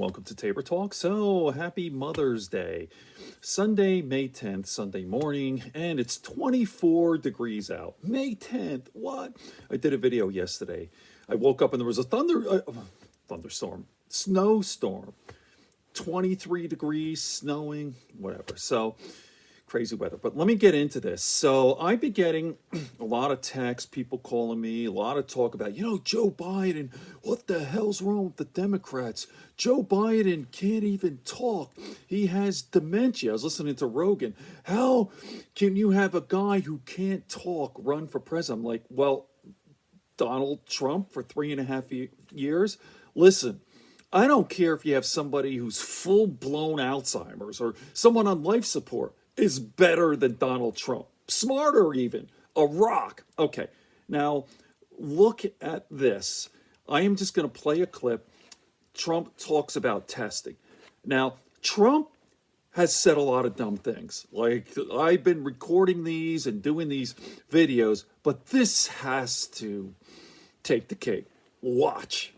welcome to Tabor Talk. So, happy Mother's Day. Sunday, May 10th, Sunday morning, and it's 24 degrees out. May 10th, what? I did a video yesterday. I woke up and there was a thunderstorm, snowstorm, 23 degrees, snowing, whatever. So, crazy weather. But let me get into this. So I've been getting a lot of texts, people calling me, a lot of talk about, Joe Biden, what the hell's wrong with the Democrats? Joe Biden can't even talk. He has dementia. I was listening to Rogan. How can you have a guy who can't talk run for president? I'm like, well, Donald Trump for 3.5 years? Listen, I don't care if you have somebody who's full-blown Alzheimer's or someone on life support is better than Donald Trump. Smarter even. A rock. Okay, now look at this. I am just going to play a clip. Trump talks about testing. Now, Trump has said a lot of dumb things. Like, I've been recording these and doing these videos, but this has to take the cake. Watch.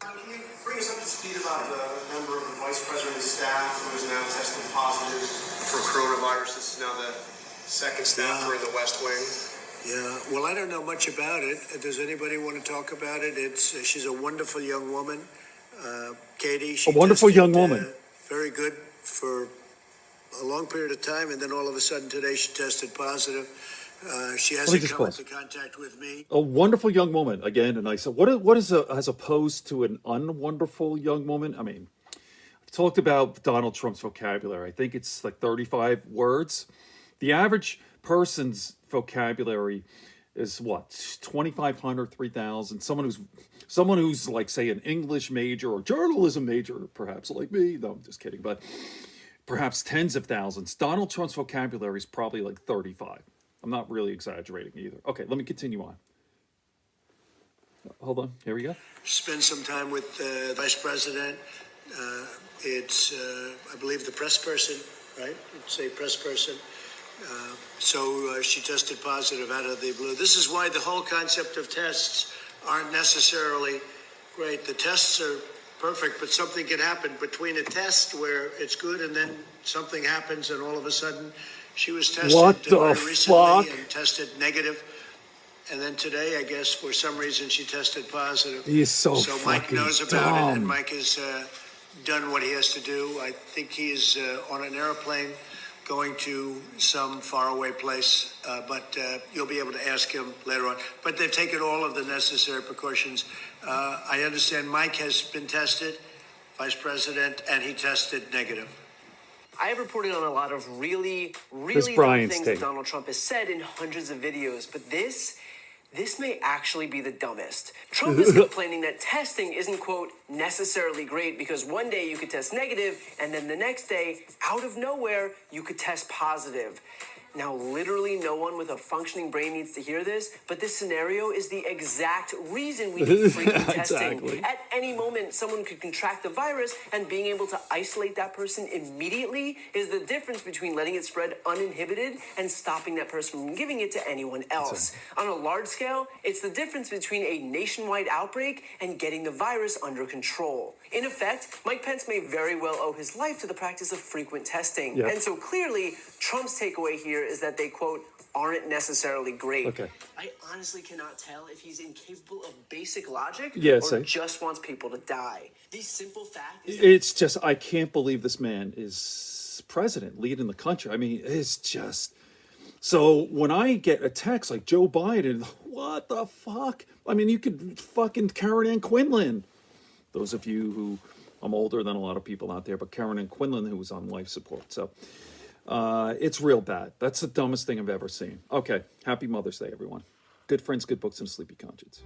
Can you bring us up to speed about the member of the vice president's staff who is now tested positive for coronavirus? This is now the second staffer in the West Wing. Yeah, well, I don't know much about it. Does anybody want to talk about it? She's a wonderful young woman, Katie. She a wonderful young woman. Very good for a long period of time, and then all of a sudden today she tested positive. She hasn't come into contact with me. A wonderful young woman, again, and I said, what is as opposed to an unwonderful young woman? I mean, I've talked about Donald Trump's vocabulary. I think it's like 35 words. The average person's vocabulary is what, 2,500, 3,000. Someone who's like, say, an English major or journalism major, perhaps like me. No, I'm just kidding, but perhaps tens of thousands. Donald Trump's vocabulary is probably like 35. I'm not really exaggerating either. Okay, let me continue on. Hold on. Here we go. Spend some time with the vice president. It's, I believe, the press person, right? It's a press person. So she tested positive out of the blue. This is why the whole concept of tests aren't necessarily great. The tests are perfect, but something can happen between a test where it's good and then something happens and all of a sudden she was tested very recently and tested negative. And then today, I guess, for some reason, she tested positive. He is so Mike knows about dumb. it, and Mike has done what he has to do. I think he's on an airplane going to some faraway place, but you'll be able to ask him later on. But they've taken all of the necessary precautions. I understand Mike has been tested, Vice President, and he tested negative. I have reported on a lot of really dumb things that Donald Trump has said in hundreds of videos, but this may actually be the dumbest. Trump is complaining that testing isn't, quote, necessarily great because one day you could test negative and then the next day, out of nowhere, you could test positive. Now, literally no one with a functioning brain needs to hear this, but this scenario is the exact reason we need frequent testing. Exactly. At any moment, someone could contract the virus, and being able to isolate that person immediately is the difference between letting it spread uninhibited and stopping that person from giving it to anyone else. On a large scale, it's the difference between a nationwide outbreak and getting the virus under control. In effect, Mike Pence may very well owe his life to the practice of frequent testing. Yep. And so clearly, Trump's takeaway here is that they, quote, aren't necessarily great. Okay. I honestly cannot tell if he's incapable of basic logic or just wants people to die. The simple fact is it's just, I can't believe this man is president, leading the country. I mean, it's just... So when I get a text like Joe Biden, what the fuck? I mean, you could fucking Karen Ann Quinlan. Those of you who, I'm older than a lot of people out there, but Karen Ann Quinlan, who was on life support. So it's real bad. That's the dumbest thing I've ever seen. Okay, happy Mother's Day, everyone. Good friends, good books, and a sleepy conscience.